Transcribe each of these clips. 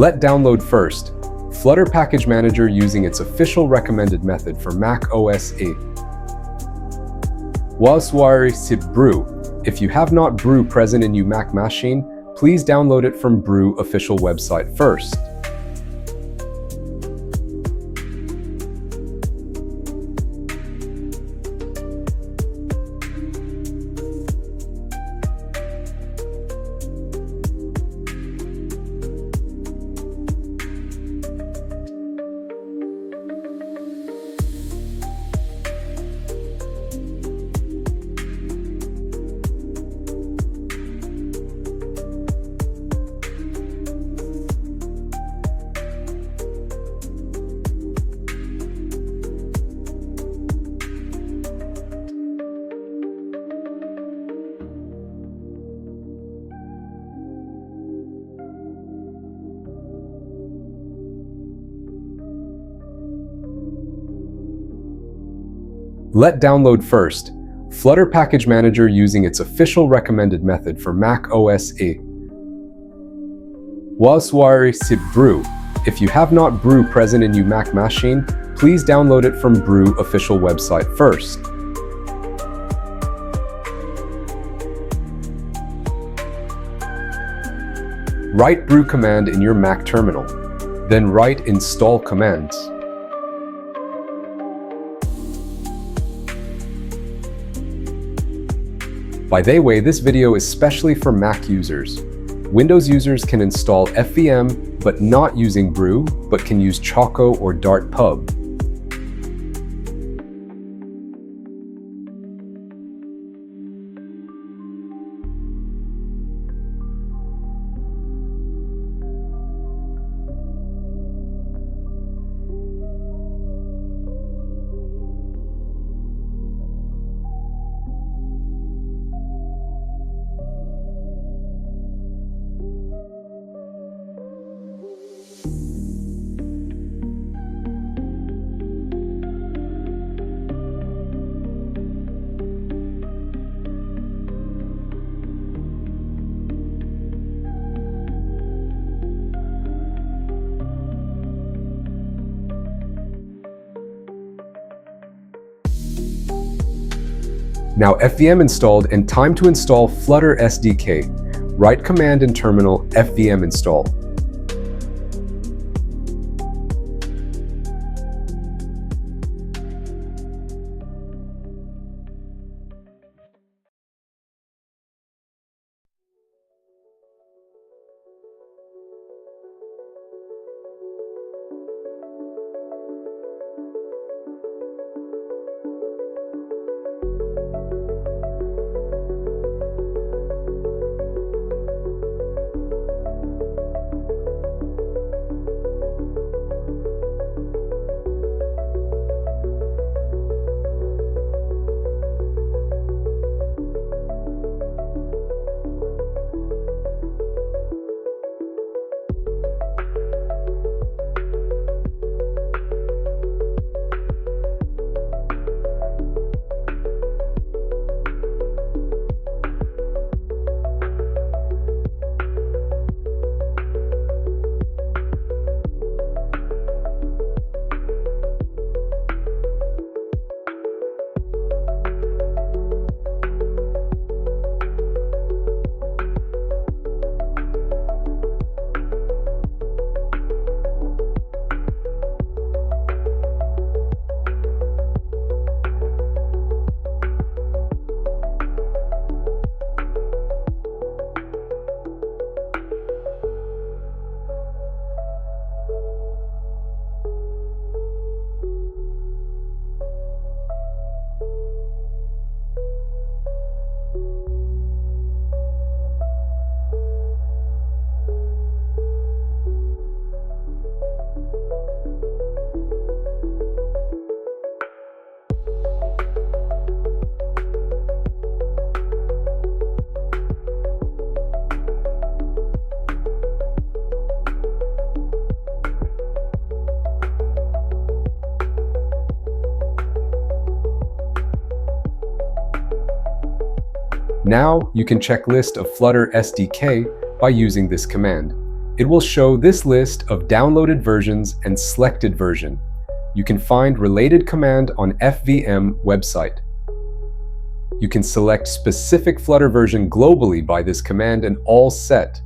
Let download first. Flutter Package Manager using its official recommended method for Mac OS X. Wasuari sip Brew. If you have not Brew present in your Mac machine, please download it from Brew official website first. Let download first. Flutter Package Manager using its official recommended method for Mac OS X. Wasuari sip Brew. If you have not Brew present in your Mac machine, please download it from Brew official website first. Write Brew command in your Mac terminal. Then write install commands. By the way, this video is specially for Mac users. Windows users can install FVM, but not using Brew, but can use Choco or Dart Pub. Now FVM installed and time to install Flutter SDK. Write command in terminal FVM install. Now you can check list of Flutter SDK by using this command. It will show this list of downloaded versions and selected version. You can find related command on FVM website. You can select specific Flutter version globally by this command and all set.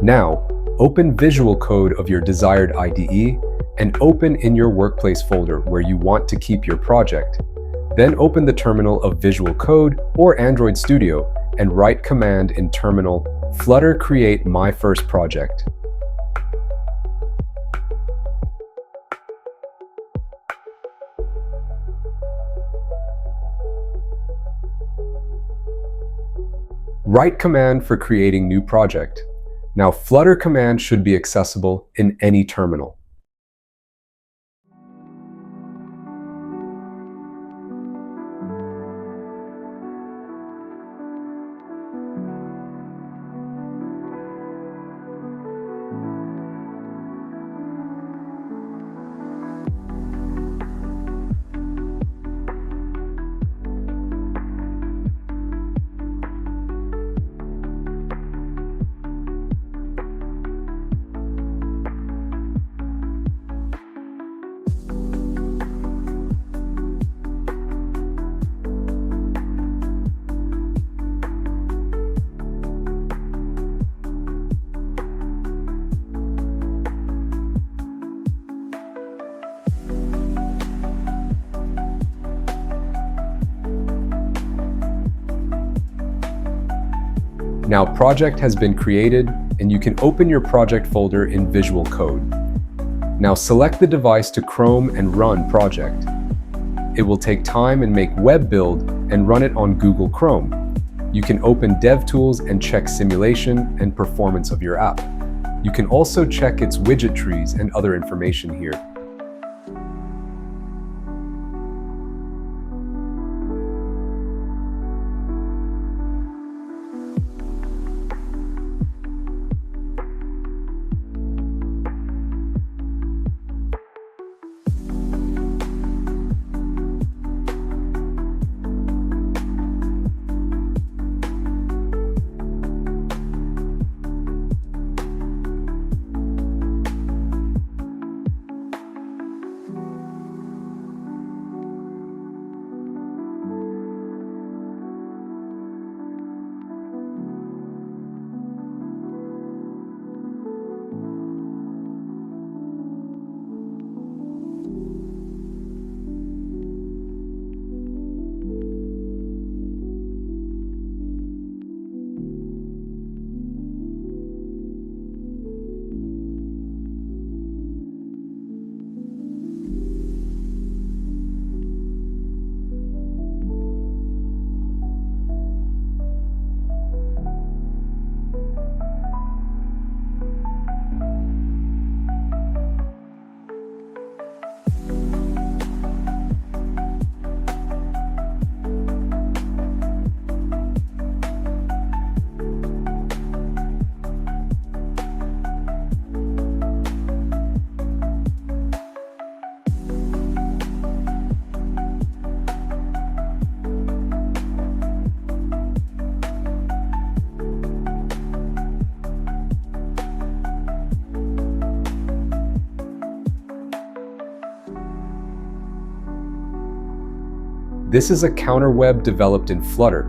Now, open visual code of your desired IDE and open in your workplace folder where you want to keep your project. Then open the terminal of Visual Code or Android Studio and write command in terminal Flutter create my first project. Write command for creating new project. Now, Flutter command should be accessible in any terminal. Now, project has been created and you can open your project folder in Visual Code. Now select the device to Chrome and run project. It will take time and make web build and run it on Google Chrome. You can open DevTools and check simulation and performance of your app. You can also check its widget trees and other information here. This is a counter web developed in Flutter.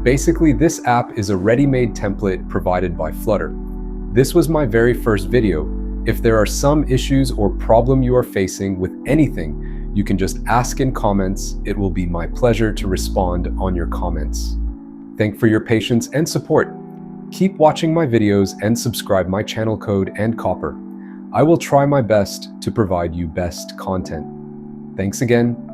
Basically, this app is a ready-made template provided by Flutter. This was my very first video. If there are some issues or problem you are facing with anything, you can just ask in comments. It will be my pleasure to respond on your comments. Thank you for your patience and support. Keep watching my videos and subscribe my channel code and copper. I will try my best to provide you best content. Thanks again.